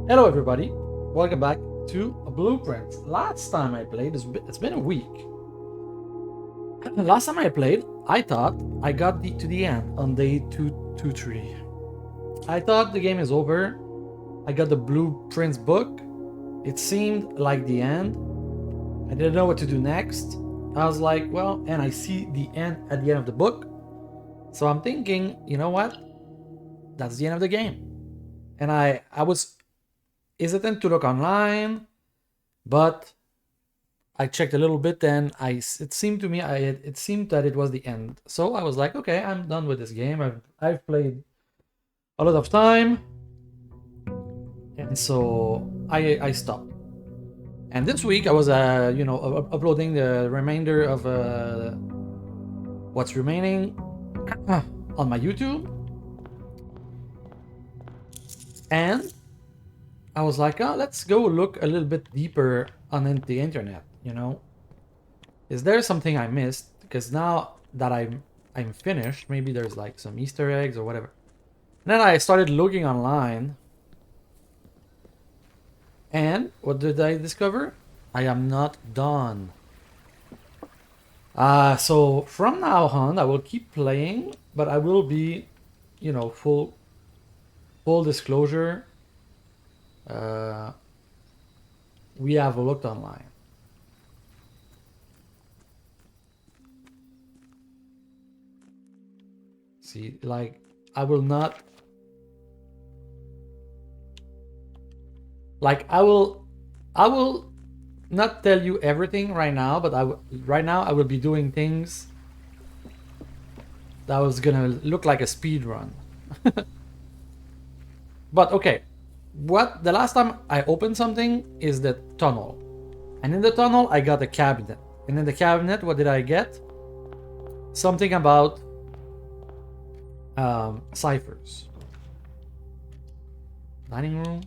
Hello everybody, welcome back to Blueprints. Last time I played, it's been a week. Last time I played, I thought I got to the end on day 223. I thought the game is over. I got the Blueprints book. It seemed like the end. I didn't know what to do next. I was like, well, and I see the end at the end of the book. So I'm thinking, you know what? That's the end of the game. And I was hesitant to look online, but I checked a little bit and it seemed to me it seemed that it was the end. So I was like, okay, I'm done with this game. I've played a lot of time, and so I stopped. And this week I was uploading the remainder of what's remaining on my YouTube, and I was like, oh, let's go look a little bit deeper on the internet. Is there something I missed? Because now that I'm finished, maybe there's like some Easter eggs or whatever. And then I started looking online, and what did I discover? I am not done. So from now on, I will keep playing, but I will be, full disclosure. Uh, we have looked online. See, like, I will not. Like, I will not tell you everything right now, but right now I will be doing things that was gonna look like a speed run. But okay, what the last time I opened something is the tunnel, and in the tunnel I got a cabinet, and in the cabinet what did I get? Something about ciphers. Dining room.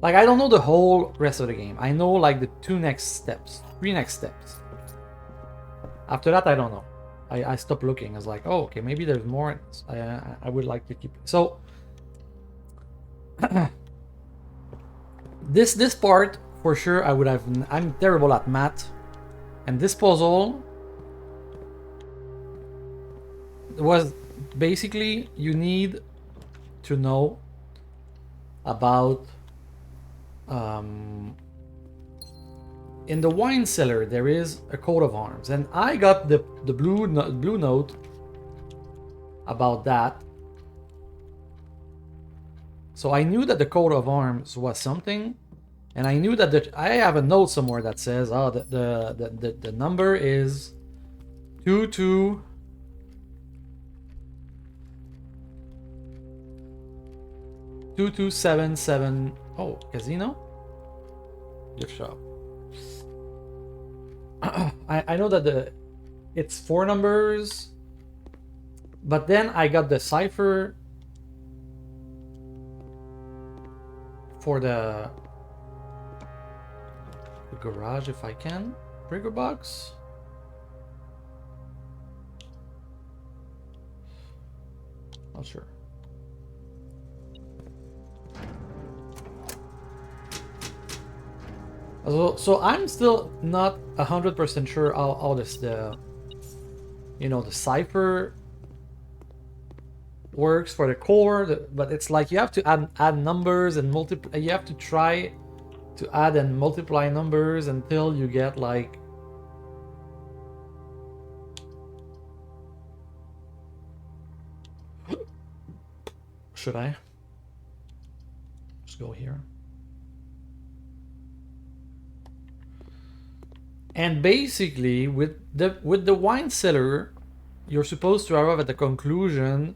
Like, I don't know the whole rest of the game. I know like the three next steps. After that, I don't know. I stopped looking. I was like, oh, okay, maybe there's more. I would like to keep it. So this part for sure I would have. I'm terrible at math, and this puzzle was basically you need to know about in the wine cellar there is a coat of arms, and I got the blue note about that. So I knew that the coat of arms was something, and I knew that I have a note somewhere that says, oh, the number is 2277. Oh, casino? Gift shop. I know that it's 4 numbers, but then I got the cipher for the garage if I can. Breaker box. Not sure. So I'm still not 100% sure how this the cipher works for the core, but it's like you have to add numbers and multiply. You have to try to add and multiply numbers until you get like should I just go here? And basically, with the wine cellar, you're supposed to arrive at the conclusion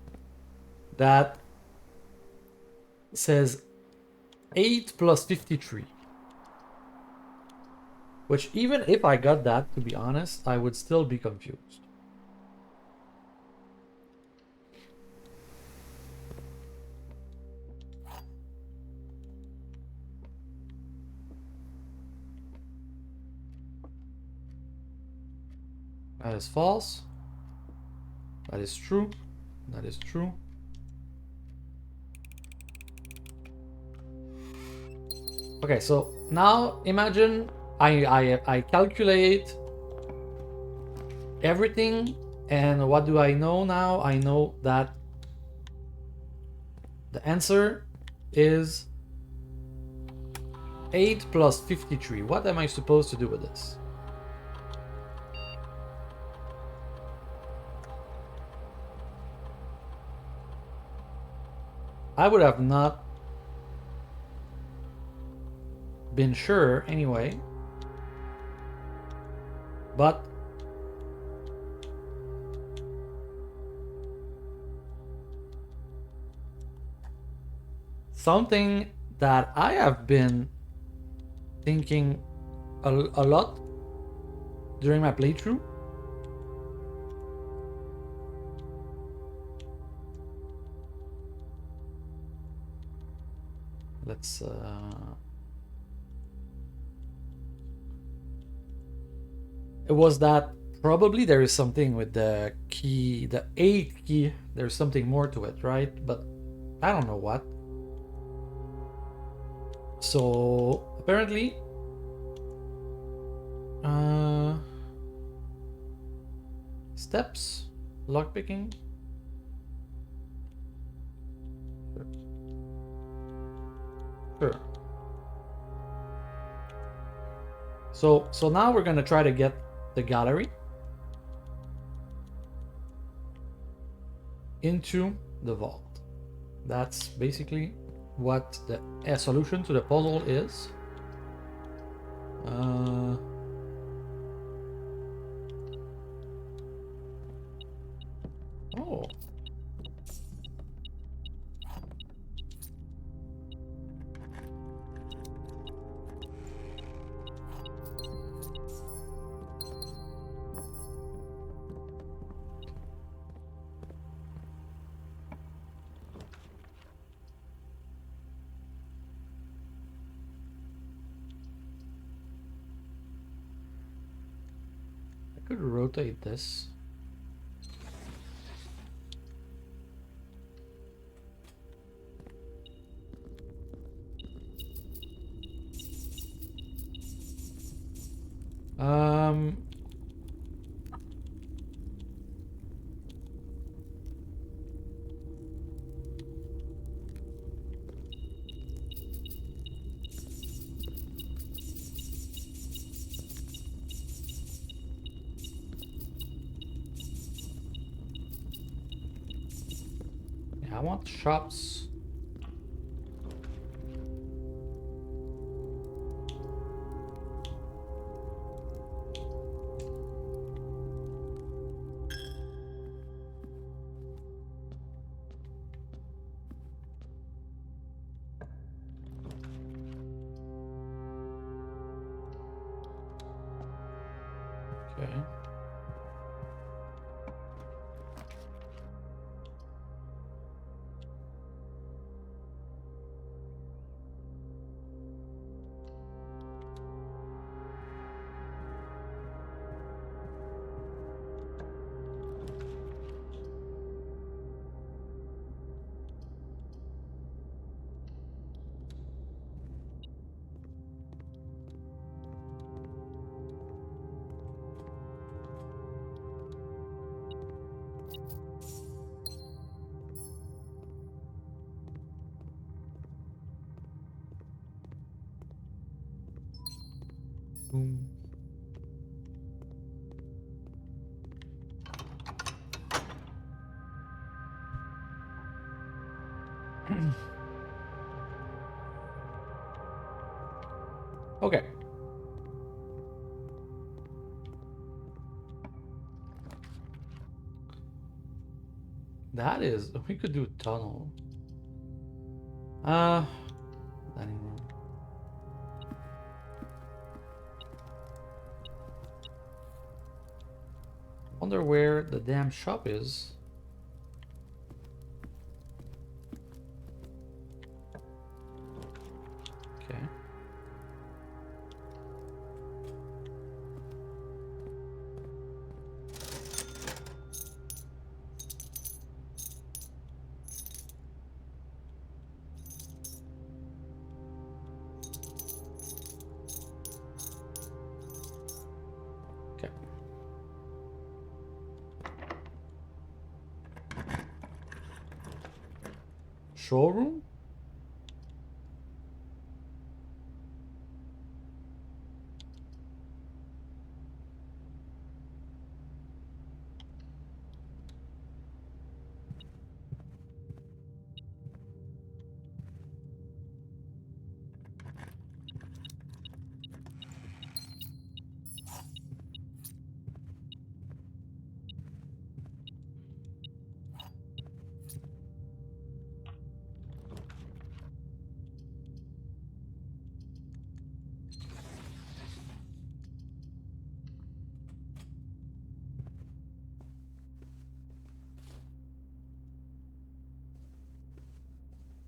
that says 8 plus 53. Which, even if I got that, to be honest, I would still be confused. That is false. That is true. That is true. Okay, so now imagine I calculate everything, and what do I know now? I know that the answer is 8 plus 53. What am I supposed to do with this? I would have not been sure anyway, but something that I have been thinking a lot during my playthrough. Let's it was that probably there is something with the key, the 8 key, there's something more to it, right? But I don't know what. So apparently steps, lockpicking. Sure. So now we're gonna try to get the gallery into the vault. That's basically what the solution to the puzzle is. Oh. I could rotate this. Um, yeah, I want shops. Okay. Boom. Okay. That is, we could do a tunnel. Anyway. Wonder where the damn shop is. Okay. Showroom?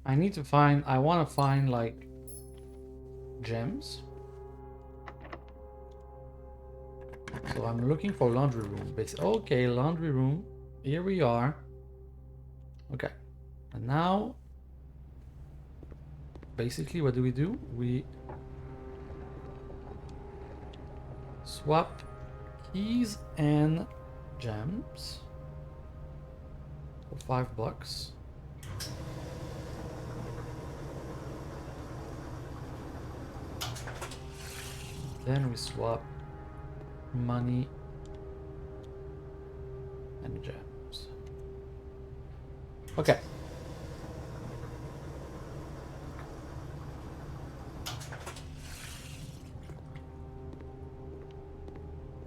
I need to find, I want to find like gems. So I'm looking for laundry room. Okay, laundry room. Here we are. Okay. And now, basically what do? We swap keys and gems for $5. Then we swap money and gems. Okay.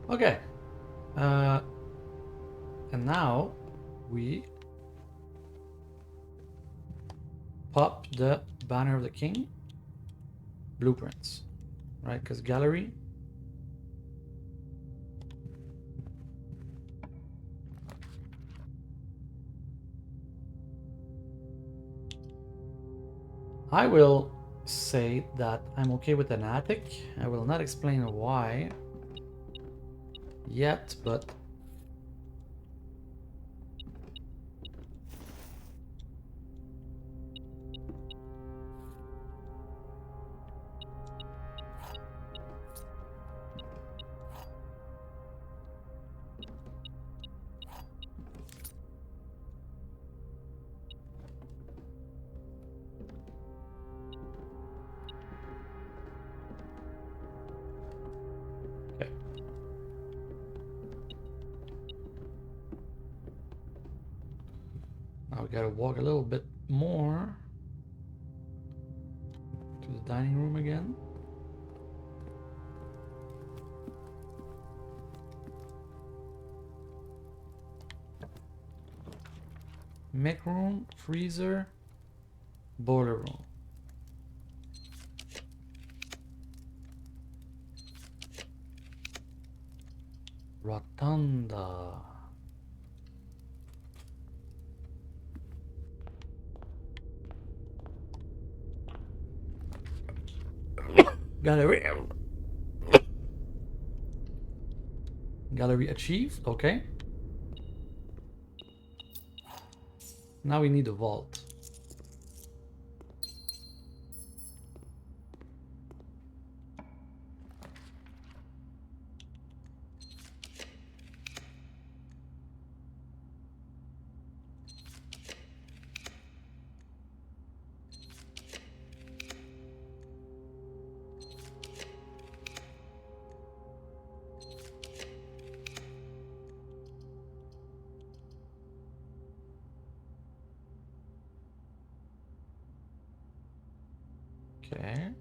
Okay. And now we pop the banner of the king blueprints, right? Because gallery. I will say that I'm okay with an attic. I will not explain why yet, but okay. Now we gotta walk a little bit more to the dining room again. Mech room, freezer, boiler room. Rotunda. Gallery. Gallery achieved. Okay. Now we need a vault. Okay.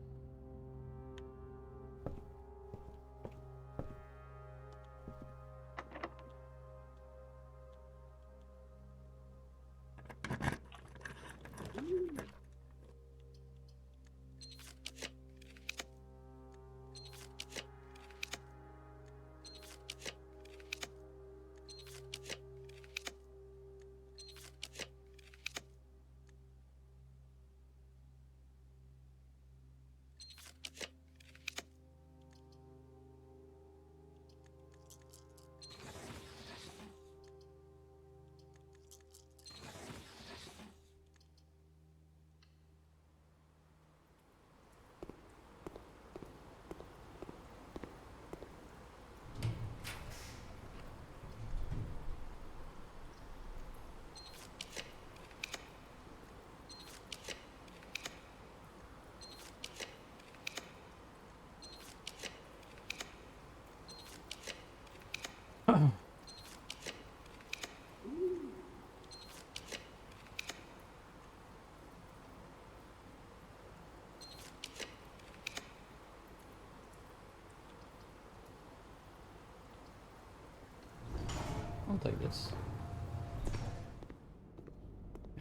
I'll take this.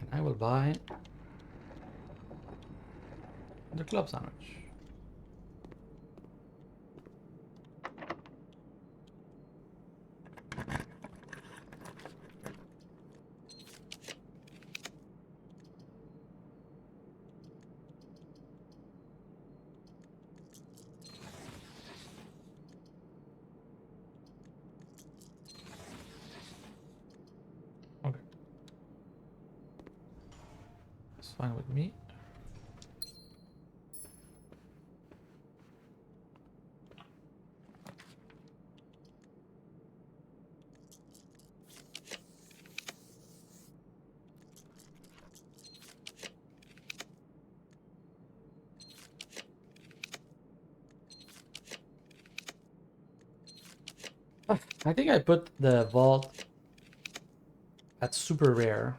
And I will buy the club sandwich. Okay. It's fine with me. I think I put the vault at super rare.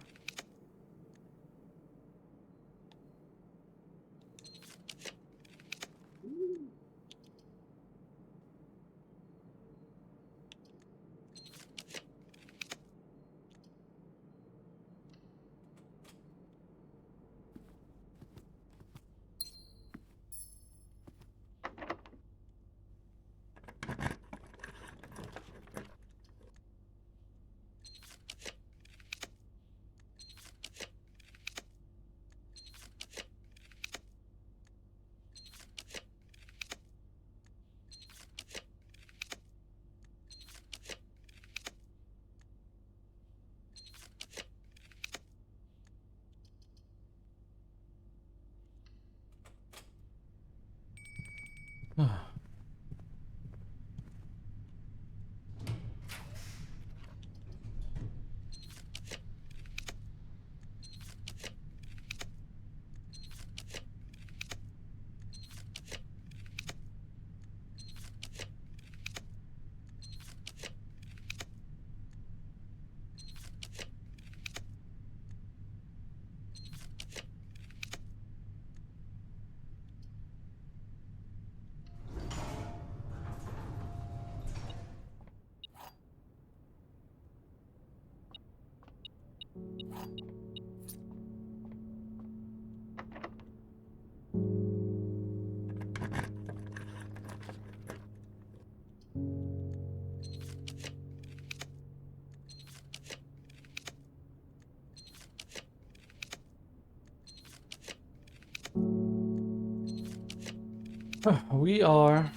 We are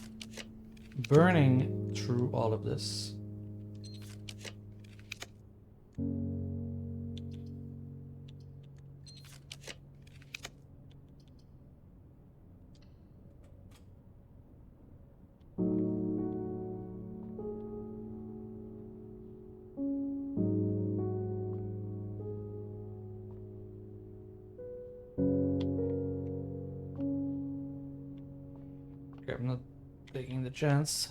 burning through all of this. Okay, I'm not taking the chance.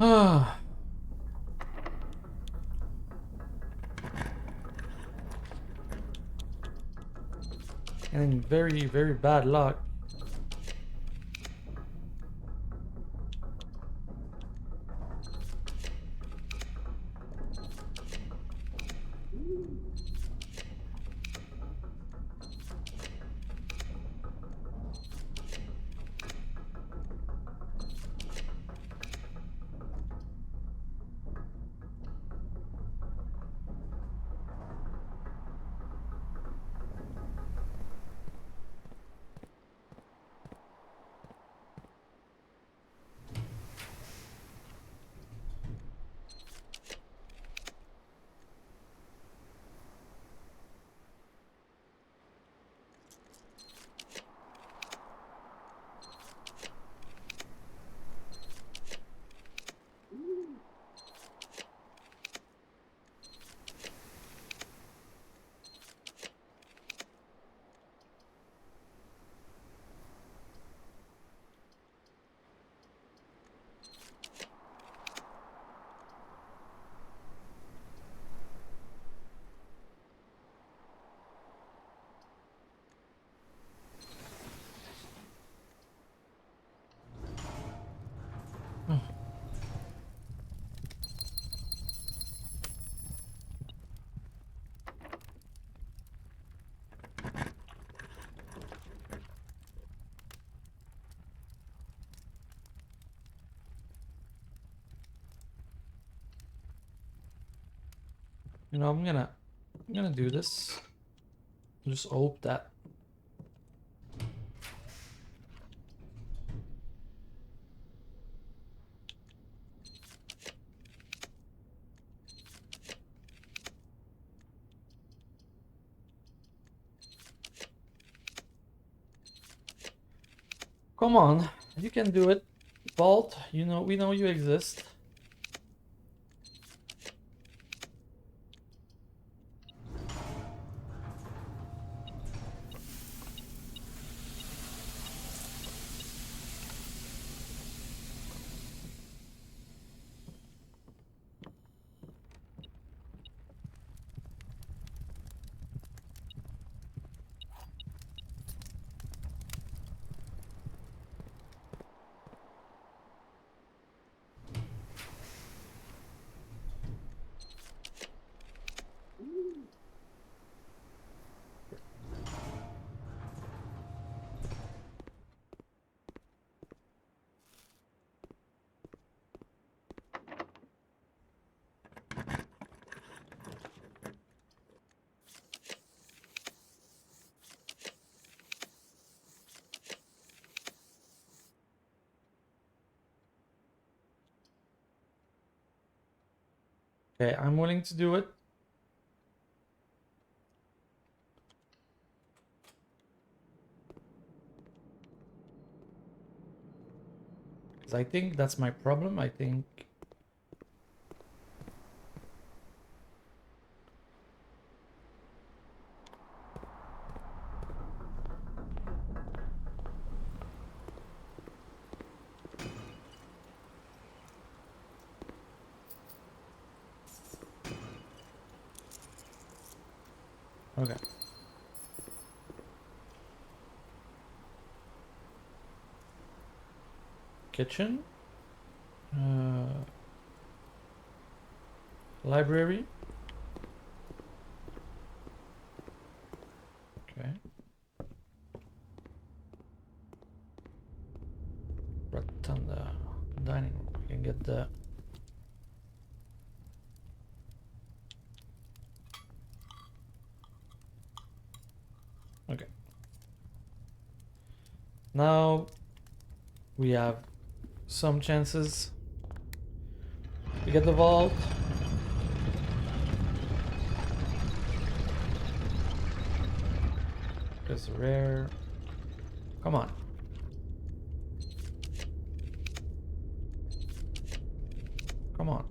Ah. And very, very bad luck. You know, I'm gonna do this. Just hope that. Come on, you can do it. Vault, you know, we know you exist. Okay, I'm willing to do it. Because I think that's my problem. I think. Okay. Kitchen. Library. Okay. Rotunda. Dining room. We can get the. Okay. Now we have some chances. We get the vault. It's rare. Come on. Come on.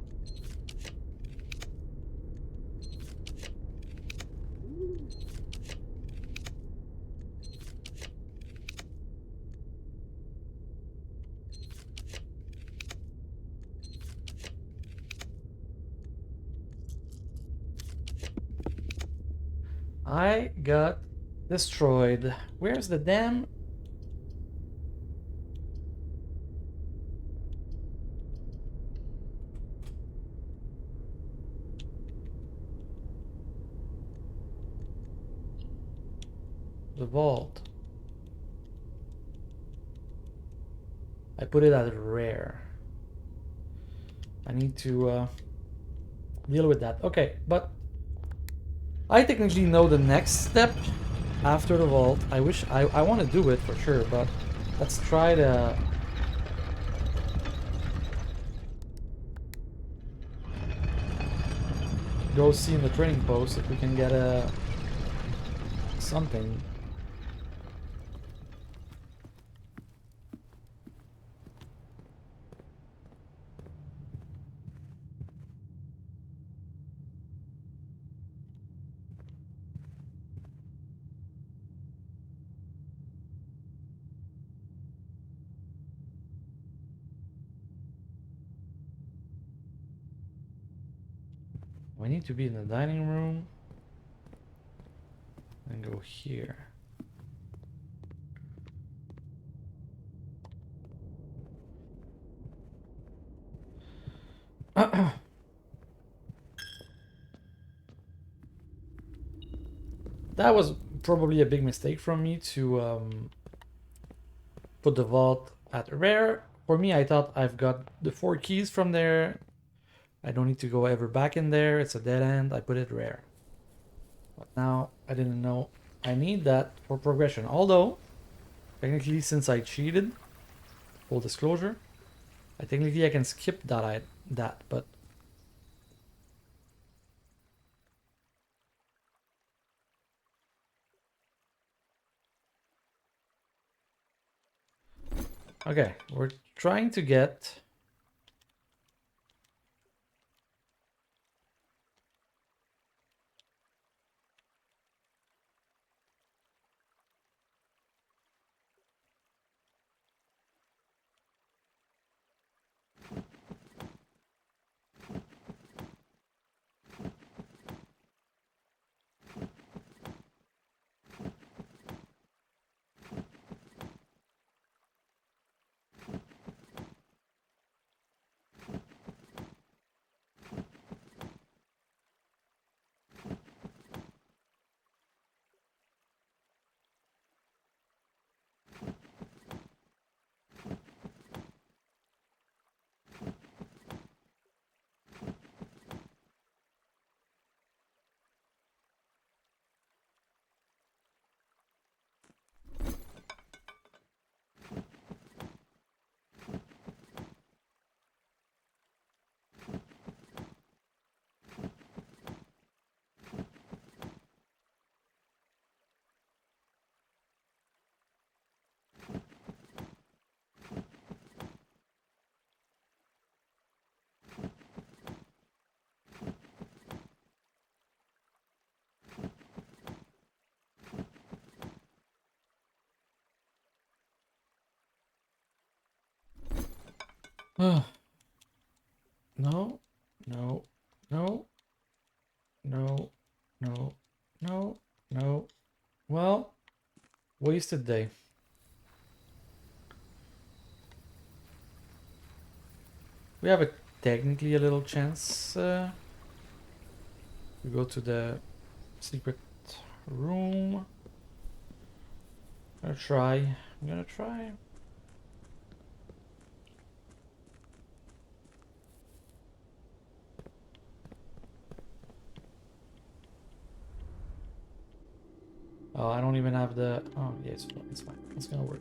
I got destroyed. Where's the damn... the vault? I put it at rare. I need to deal with that. Okay, but I technically know the next step after the vault. I wish I want to do it for sure, but let's try to... go see in the training post if we can get a... something. We need to be in the dining room and go here. That was probably a big mistake from me to put the vault at rare. For me, I thought I've got the 4 keys from there. I don't need to go ever back in there. It's a dead end. I put it rare. But now I didn't know I need that for progression. Although, technically, since I cheated, full disclosure, I can skip that. But okay, we're trying to get... no, no, no, no, no, no, no. Well, wasted day. We have technically a little chance to go to the secret room. I'm gonna try. Oh, I don't even have the... Oh, yeah, it's fine. It's gonna work.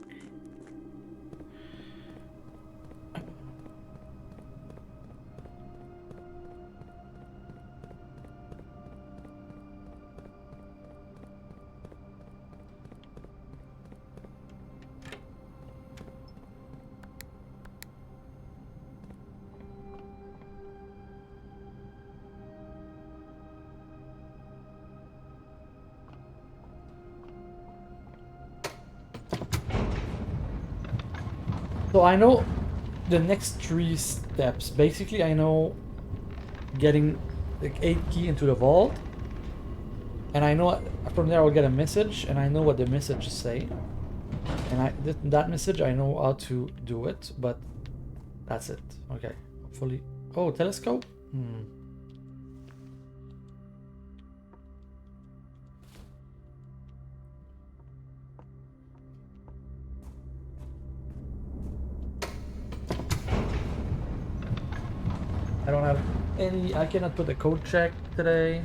So I know the next 3 steps. Basically, I know getting the 8 key into the vault. And I know from there I'll get a message, and I know what the message say. And that message I know how to do it, but that's it. Okay, hopefully. Oh, telescope. I don't have any. I cannot put a code check today.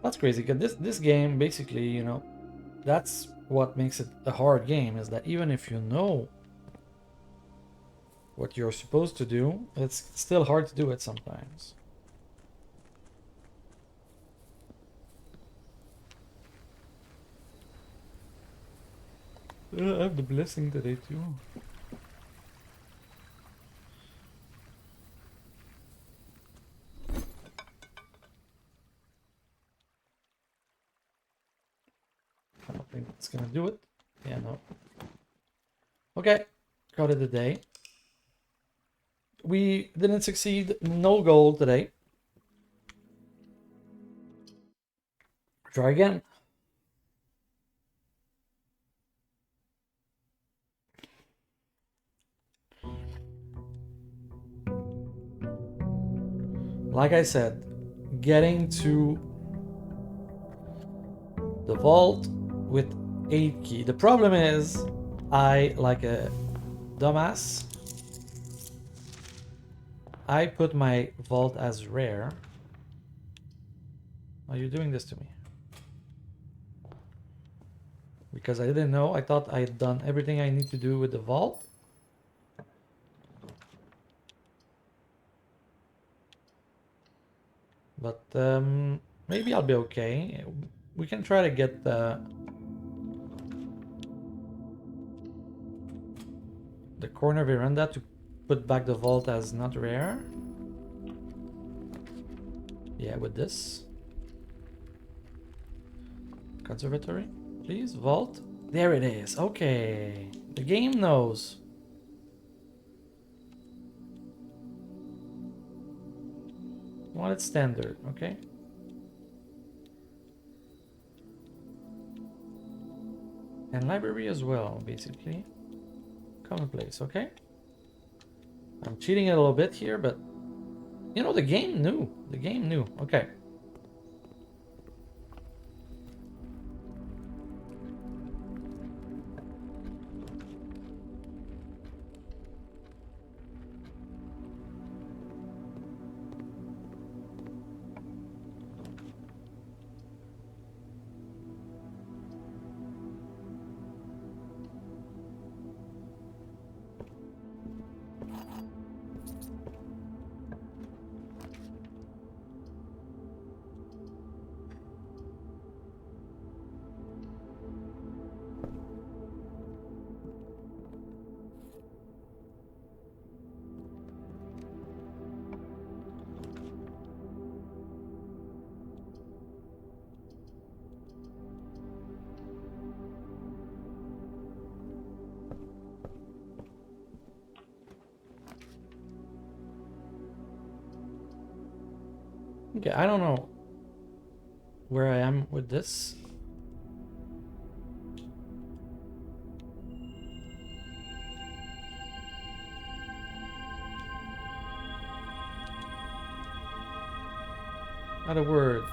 That's crazy because this game basically, you know, that's what makes it a hard game, is that even if you know what you're supposed to do, it's still hard to do it sometimes. I have the blessing today too. I don't think it's gonna do it. Yeah, no. Okay, got it a day. We didn't succeed. No goal today. Try again. Like I said, getting to the vault with 8 key. The problem is, I, like a dumbass, I put my vault as rare. Are you doing this to me? Because I didn't know. I thought I had done everything I need to do with the vault. But maybe I'll be okay. We can try to get the corner veranda to put back the vault as not rare. Yeah, with this. Conservatory, please, vault. There it is. Okay. The game knows. Want it standard, okay? And library as well, basically. Commonplace, okay? I'm cheating a little bit here, but you know, the game knew. The game knew. Okay. Okay, I don't know where I am with this. Not a word.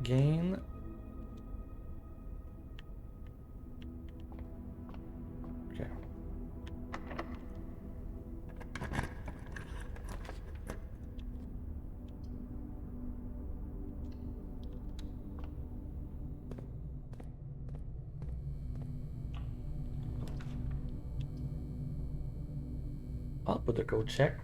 Gain. Okay. I'll put the code check.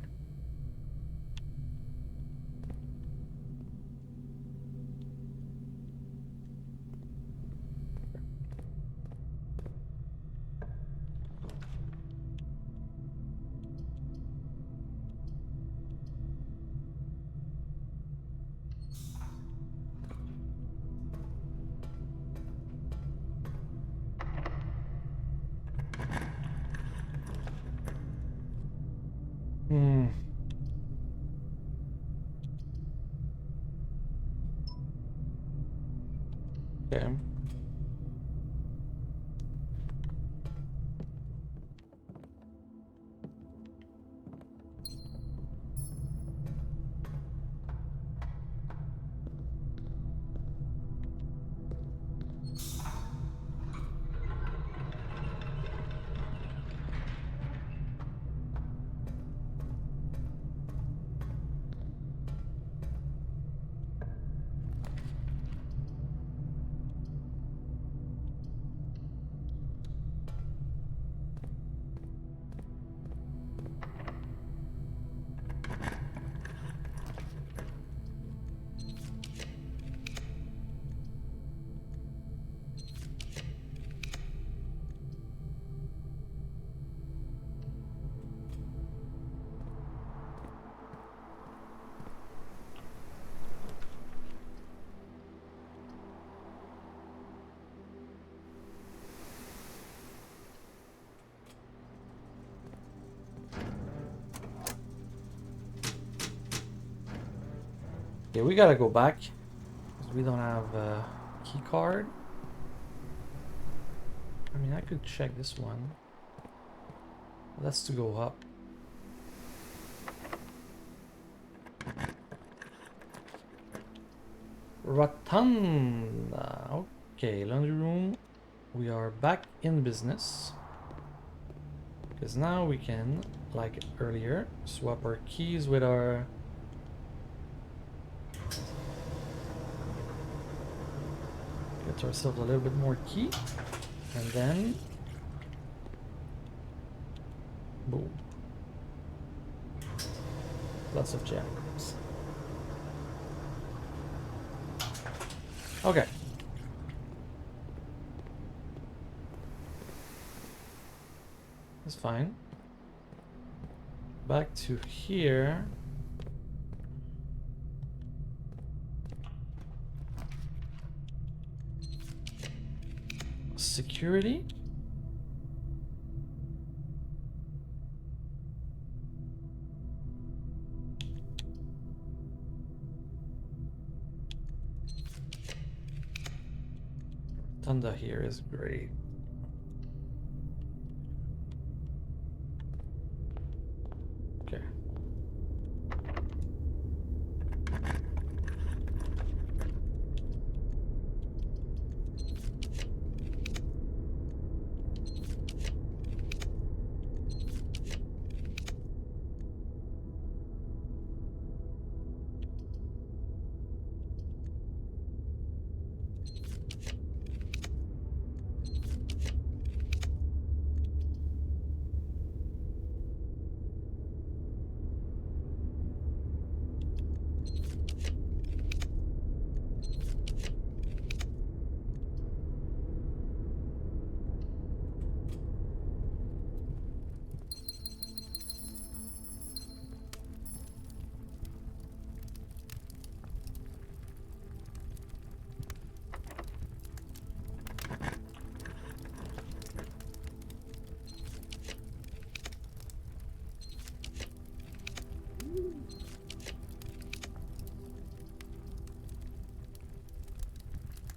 Okay. Okay, we gotta go back because we don't have a key card. I mean, I could check this one. That's to go up. Rotunda. Okay, laundry room. We are back in business. Because now we can, like earlier, swap our keys with our... Get ourselves a little bit more key. And then... Boom. Lots of gems. Okay. That's fine. Back to here. Security. Thunder here is great. Okay.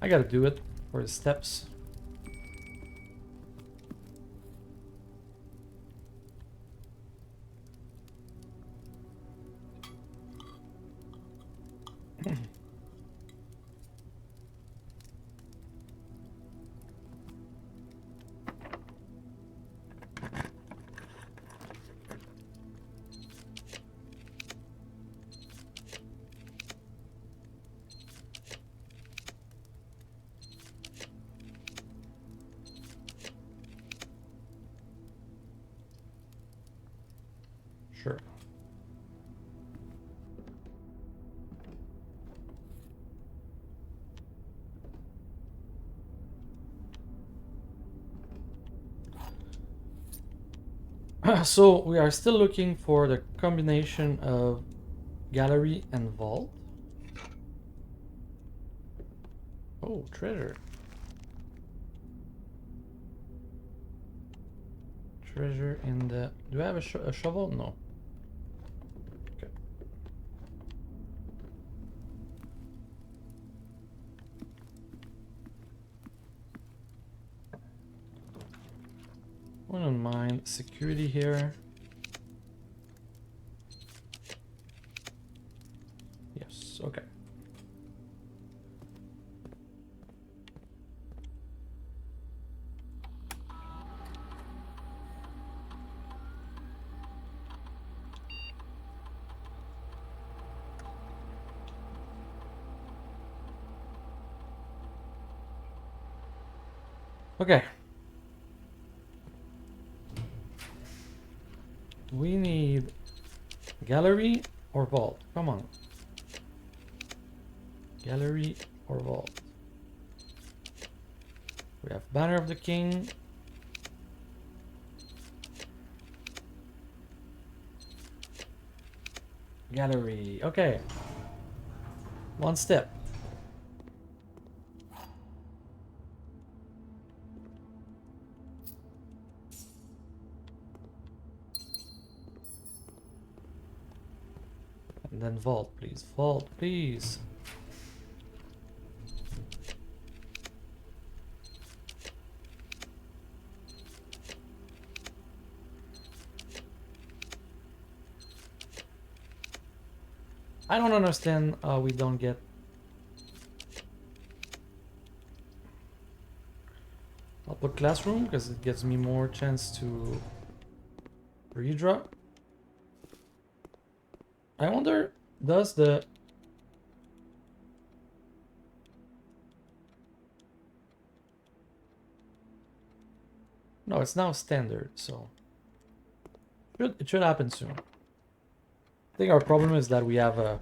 I gotta do it for the steps. Sure. So we are still looking for the combination of gallery and vault. Oh, treasure. Treasure in the... Do I have a shovel? No. Okay. I don't mind security here. Yes, okay. Okay. We need gallery or vault. Come on. Gallery or vault. We have Banner of the King. Gallery. Okay. One step. And then vault, please. Vault, please. I don't understand how we don't get... I'll put classroom because it gives me more chance to redraw. I wonder, does the... No, it's now standard, so... It should happen soon. I think our problem is that we have a...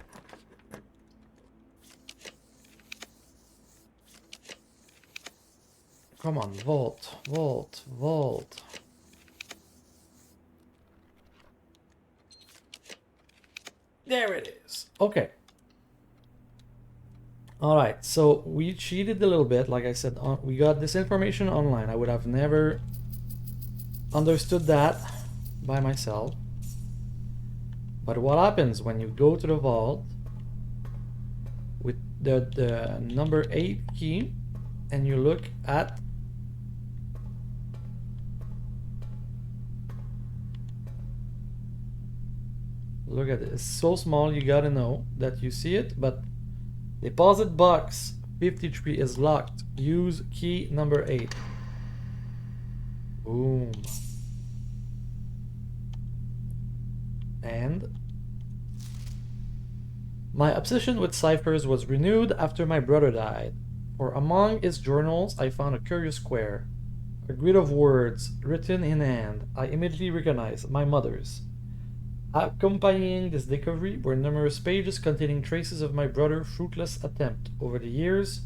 Come on, vault, vault, vault. There it is. Okay. Alright, so we cheated a little bit. Like I said, we got this information online. I would have never understood that by myself. But what happens when you go to the vault with the number 8 key and you look at it, it's so small you gotta know that you see it, but deposit box 53 is locked. Use key number 8. Boom. And my obsession with ciphers was renewed after my brother died. For among his journals, I found a curious square, a grid of words written in hand. I immediately recognized my mother's. Accompanying this discovery were numerous pages containing traces of my brother's fruitless attempt over the years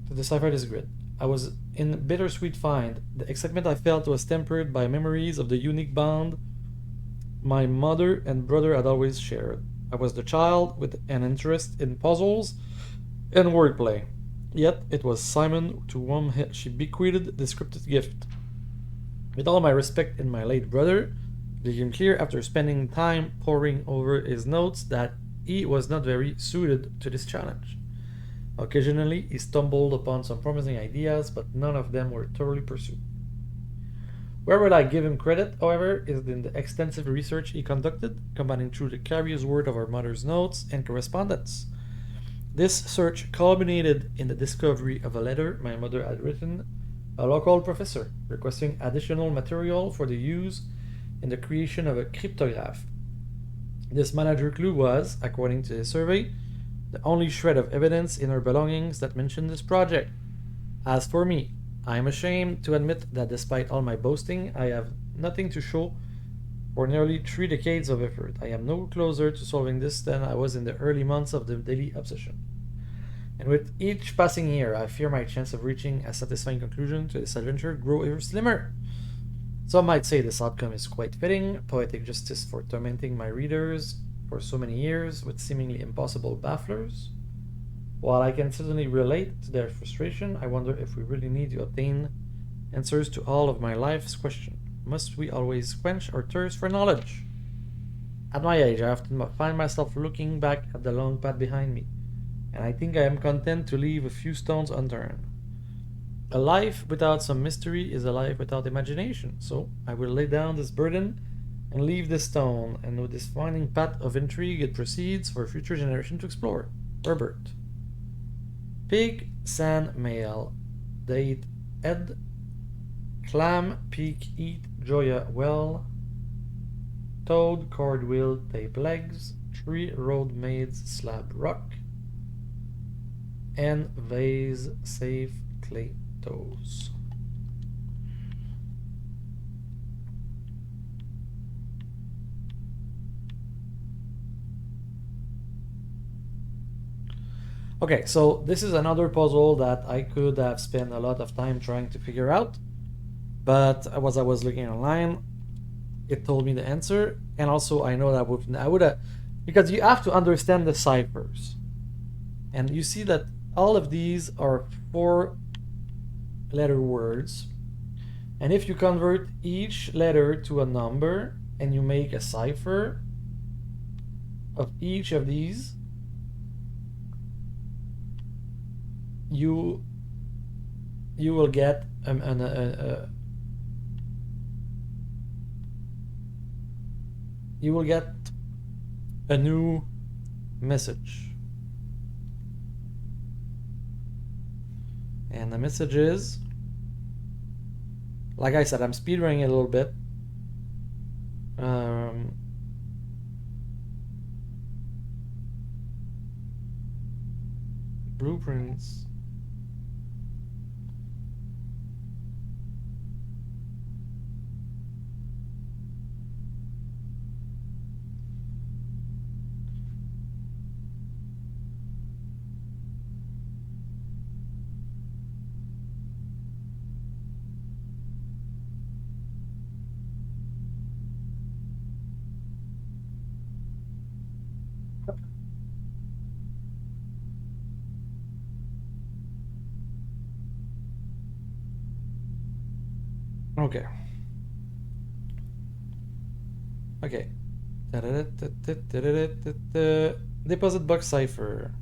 to decipher this grid. I was in bittersweet find. The excitement I felt was tempered by memories of the unique bond my mother and brother had always shared. I was the child with an interest in puzzles and wordplay. Yet it was Simon to whom she bequeathed this scripted gift. With all my respect in my late brother, it became clear after spending time poring over his notes that he was not very suited to this challenge. Occasionally, he stumbled upon some promising ideas, but none of them were thoroughly pursued. Where would I give him credit, however, is in the extensive research he conducted, combining through the curious word of our mother's notes and correspondence. This search culminated in the discovery of a letter my mother had written a local professor, requesting additional material for the use in the creation of a cryptograph. This manager clue was, according to the survey, the only shred of evidence in her belongings that mentioned this project. As for me, I am ashamed to admit that despite all my boasting, I have nothing to show for nearly 3 decades of effort. I am no closer to solving this than I was in the early months of the daily obsession. And with each passing year, I fear my chance of reaching a satisfying conclusion to this adventure grow ever slimmer. Some might say this outcome is quite fitting, poetic justice for tormenting my readers for so many years with seemingly impossible bafflers. While I can certainly relate to their frustration, I wonder if we really need to obtain answers to all of my life's questions. Must we always quench our thirst for knowledge? At my age, I often find myself looking back at the long path behind me, and I think I am content to leave a few stones unturned. A life without some mystery is a life without imagination. So I will lay down this burden and leave this stone, and with this winding path of intrigue it proceeds for a future generation to explore. Herbert. Pig, sand, male. Date, Ed. Clam, peak, eat, Joya, well. Toad, cord wheel, tape legs. Tree, road, maids, slab, rock. And vase, safe, clay, toes. Okay, so this is another puzzle that I could have spent a lot of time trying to figure out, but as I was looking online, it told me the answer, and also I know that I would have, because you have to understand the ciphers, and you see that all of these are 4-letter words, and if you convert each letter to a number and you make a cipher of each of these, you will get you will get a new message. And the message is, like I said, I'm speedrunning it a little bit. Blueprints. Okay. Okay. Deposit box cipher.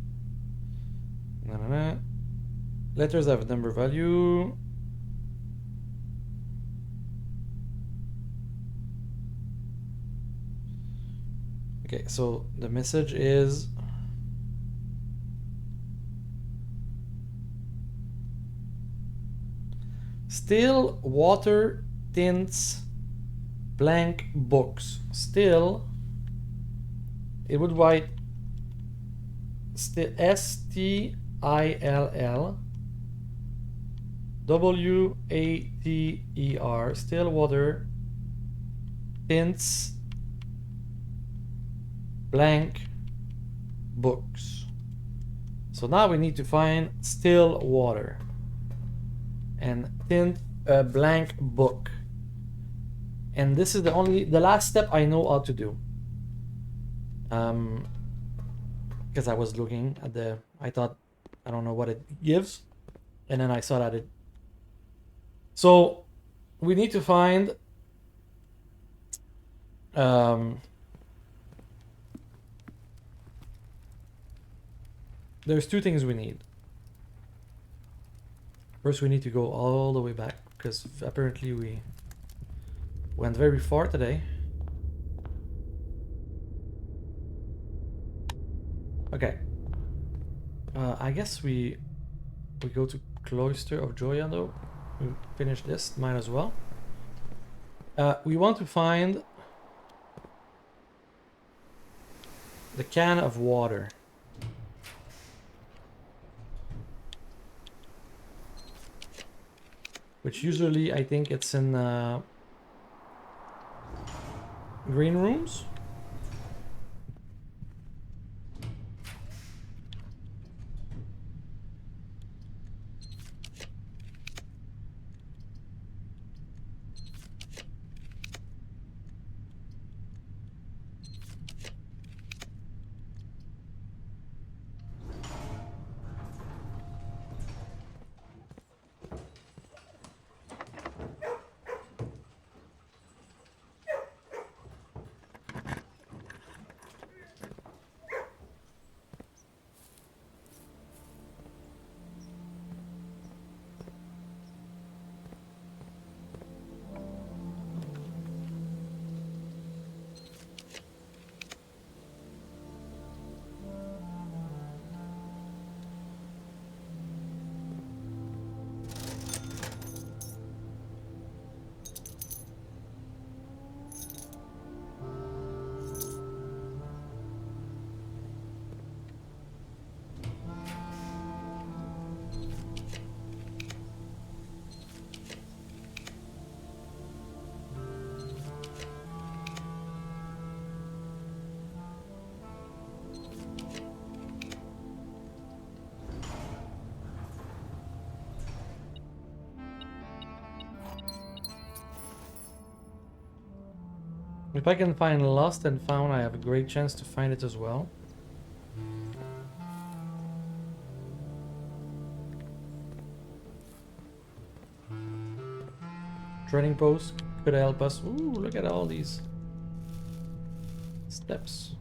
Letters have number value. Okay, so the message is still water tints blank books. Still, it would write STILLWATER, still water tints blank books. So now we need to find still water and tint a blank book. And this is the last step I know how to do. Because I was looking at I thought, I don't know what it gives. And then I saw that it. So we need to find there's 2 things we need. First, we need to go all the way back, because apparently we went very far today. Okay. I guess we go to Cloister of Joya, though. We finish this, might as well. We want to find the can of water. Which usually, I think it's in green rooms. If I can find lost and found, I have a great chance to find it as well. Trading post could help us. Ooh, look at all these steps.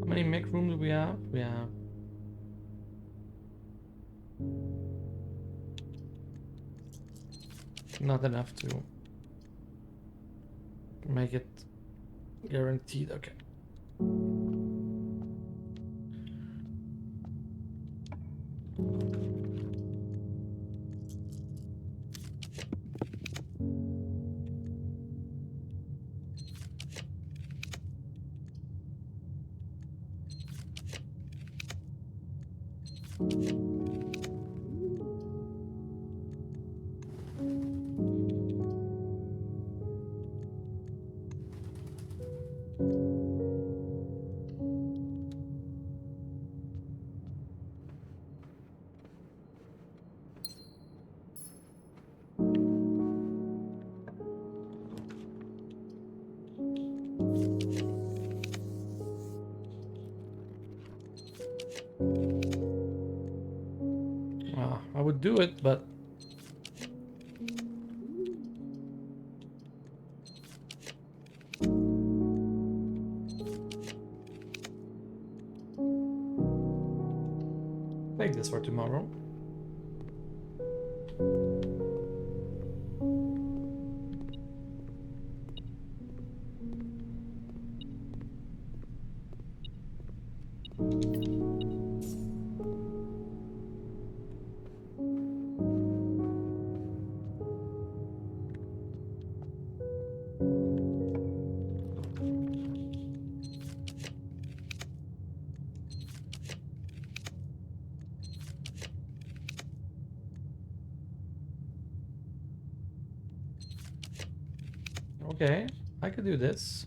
How many mech rooms do we have? We have not enough to make it guaranteed. Okay. I would do it, but take this for tomorrow. Okay, I could do this.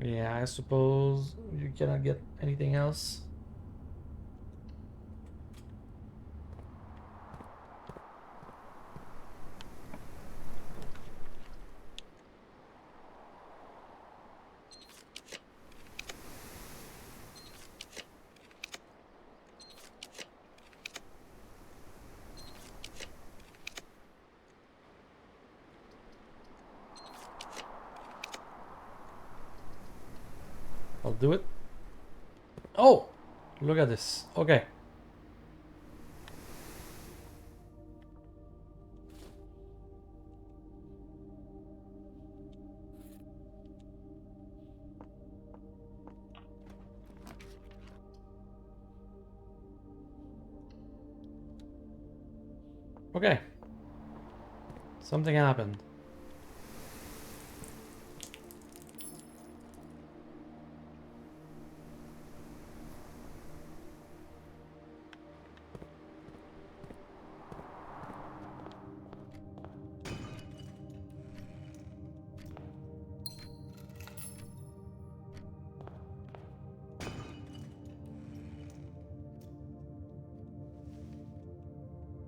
Yeah, I suppose you cannot get anything else. I'll do it. Oh, look at this. Okay. Okay. Something happened.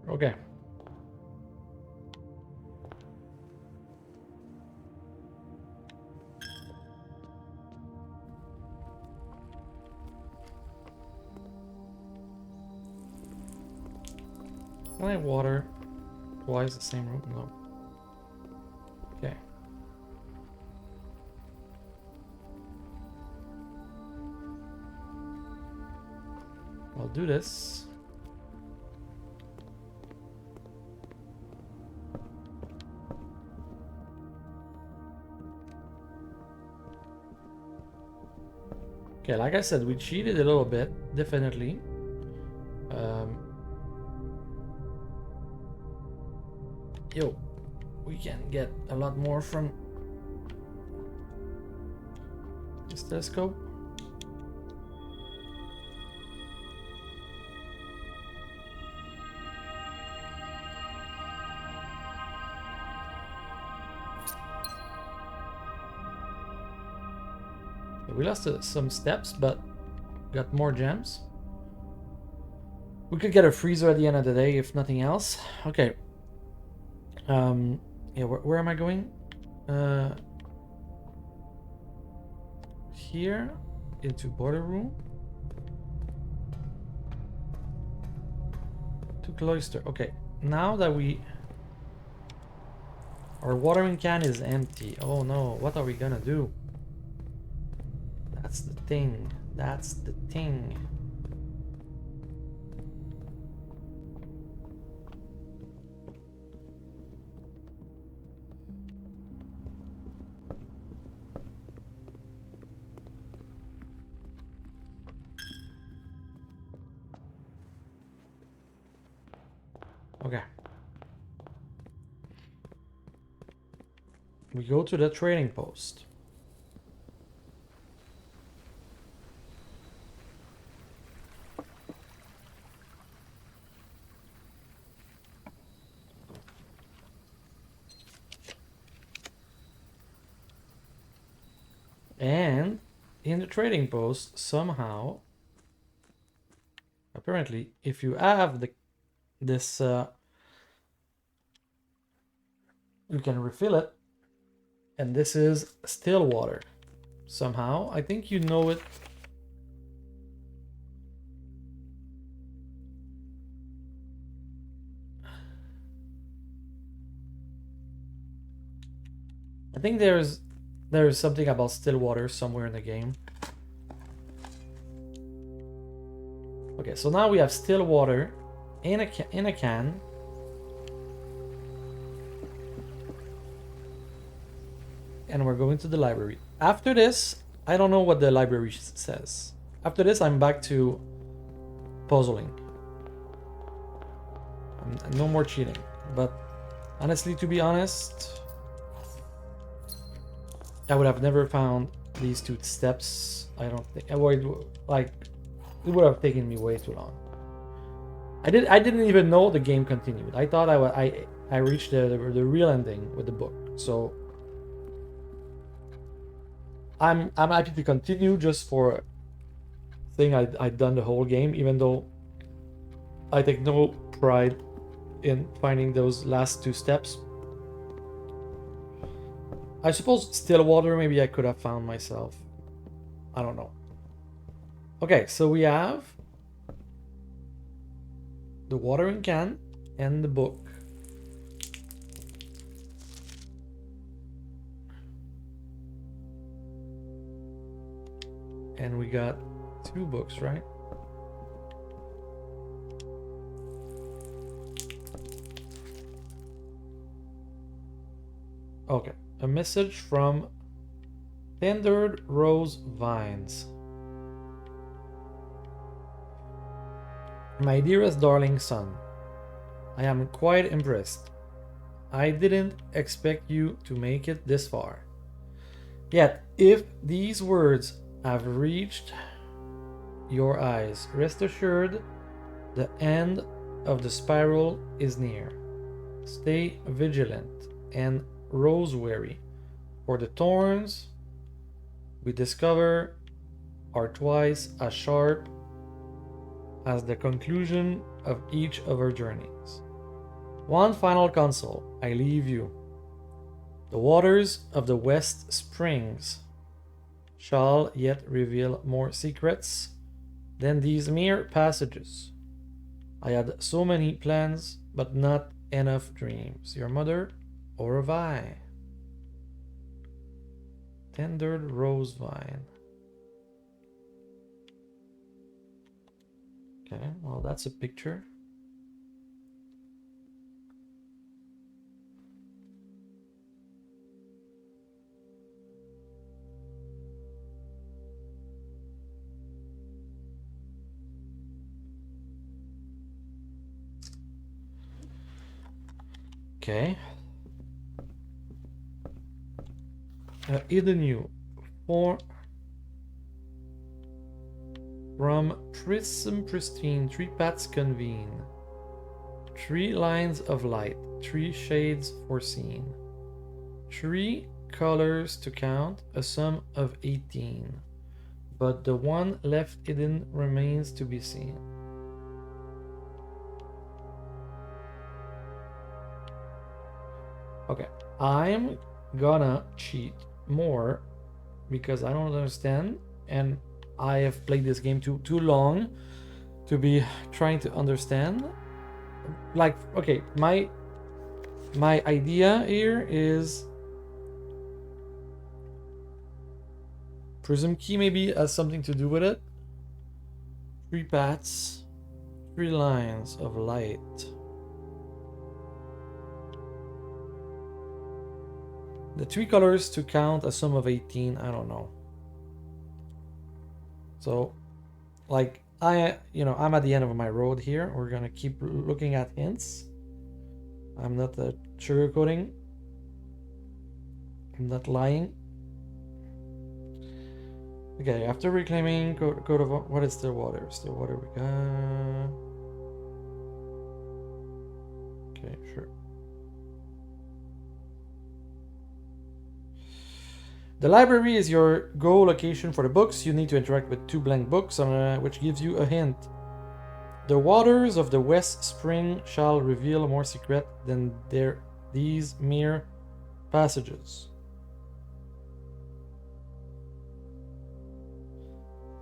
Okay. Can I water twice the same room? No. Okay. I'll do this. Okay, like I said, we cheated a little bit, definitely. Yo, we can get a lot more from this telescope. We lost some steps, but got more gems. We could get a freezer at the end of the day, if nothing else. Okay. Yeah, where am I going? Here, into boiler room. To cloister. Okay, now that our watering can is empty. Oh no, what are we gonna do? That's the thing. That's the thing. Okay. We go to the trading post. And in the trading post, somehow, apparently, if you have this, you can refill it. And this is still water. Somehow, I think you know it. I think there's something about still water somewhere in the game. Okay, so now we have still water in a can. And we're going to the library. After this, I don't know what the library says. After this, I'm back to puzzling. No more cheating. But honestly, to be honest, I would have never found these 2 steps. I don't think. It would have taken me way too long. I didn't even know the game continued. I thought I reached the real ending with the book. So I'm happy to continue just for saying I'd done the whole game, even though I take no pride in finding those last 2 steps. I suppose still water maybe I could have found myself. I don't know. Okay, so we have the watering can and the book. And we got 2 books, right? Okay, a message from Tendered Rose Vines. My dearest darling son, I am quite impressed. I didn't expect you to make it this far. Yet, if these words have reached your eyes, rest assured the end of the spiral is near. Stay vigilant and rose-wary, for the thorns we discover are twice as sharp as the conclusion of each of our journeys. One final counsel I leave you. The waters of the West Springs shall yet reveal more secrets than these mere passages. I had so many plans, but not enough dreams. Your mother, or I. Tendered rose vine. Okay, well, that's a picture. Okay. Hidden you. From prism pristine, 3 paths convene. 3 lines of light, 3 shades foreseen. 3 colors to count, a sum of 18. But the one left hidden remains to be seen. Okay, I'm gonna cheat more because I don't understand, and I have played this game too long to be trying to understand. Like, okay, my idea here is Prism Key maybe has something to do with it. 3 paths, 3 lines of light. The 3 colors to count a sum of 18, I don't know. So, like, I'm at the end of my road here. We're gonna keep looking at hints. I'm not sugarcoating. I'm not lying. Okay, after reclaiming code of what is still water? Still water we got. Okay, sure. The library is your go location for the books. You need to interact with 2 blank books, which gives you a hint. The waters of the West Spring shall reveal more secret than these mere passages.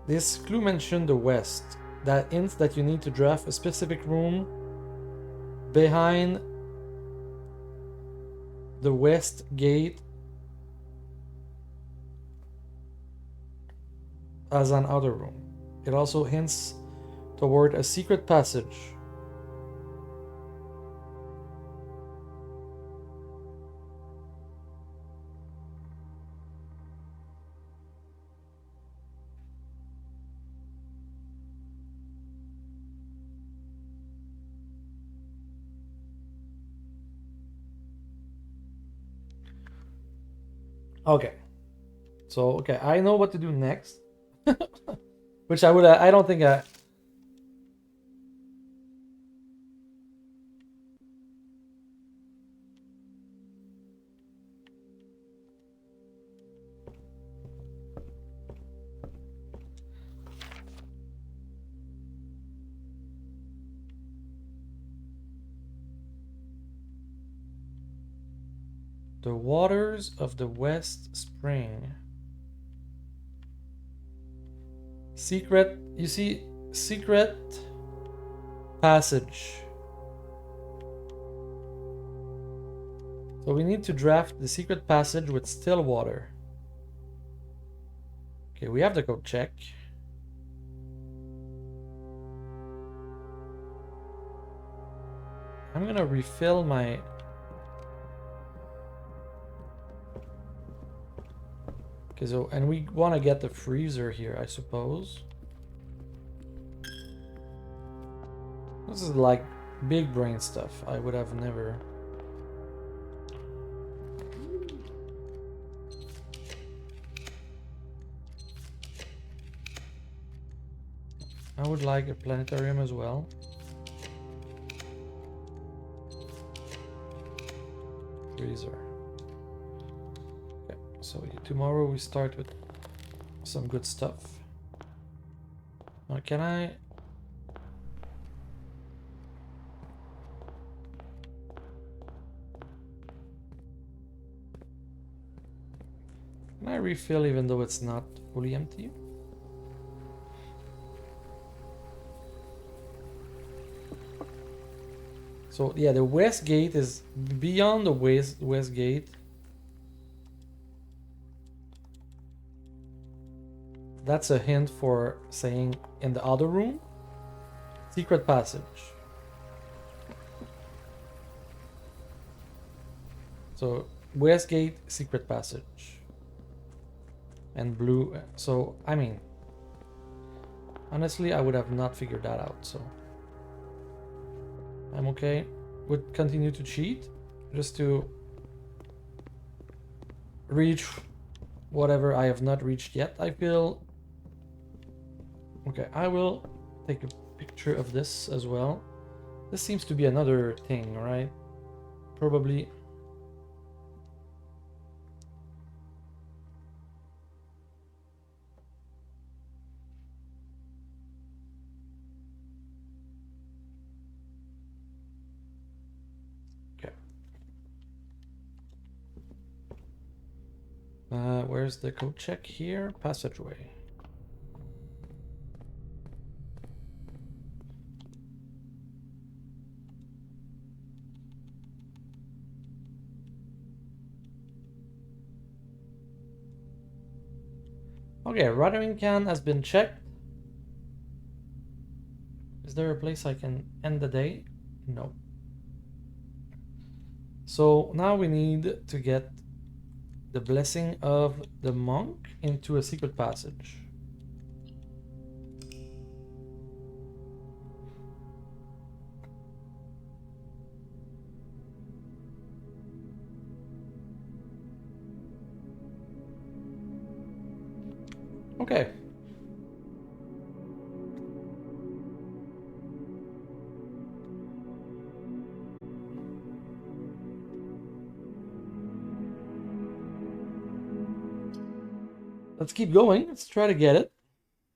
This clue mentioned the West. That hints that you need to draft a specific room behind the West Gate as an outer room. It also hints toward a secret passage. Okay. So, okay, I know what to do next. Which I don't think the waters of the West Spring. Secret, you see, secret passage. So we need to draft the secret passage with still water. Okay, we have to go check. I'm gonna refill my... Okay, so, and we want to get the freezer here, I suppose. This is like big brain stuff. I would have never... I would like a planetarium as well. Freezer. Okay, so tomorrow we start with some good stuff. Now, can I... Can I refill even though it's not fully empty? So yeah, the west gate is beyond the west gate. That's a hint for saying in the other room, secret passage. So west gate, secret passage. And blue, so I mean, honestly, I would have not figured that out, so I'm okay. Would continue to cheat just to reach whatever I have not reached yet, I feel. Okay, I will take a picture of this as well. This seems to be another thing, right? Probably. Okay. Where's the code check here? Passageway. Okay, watering can has been checked. Is there a place I can end the day? No. So now we need to get the blessing of the monk into a secret passage. Okay. Let's keep going. Let's try to get it.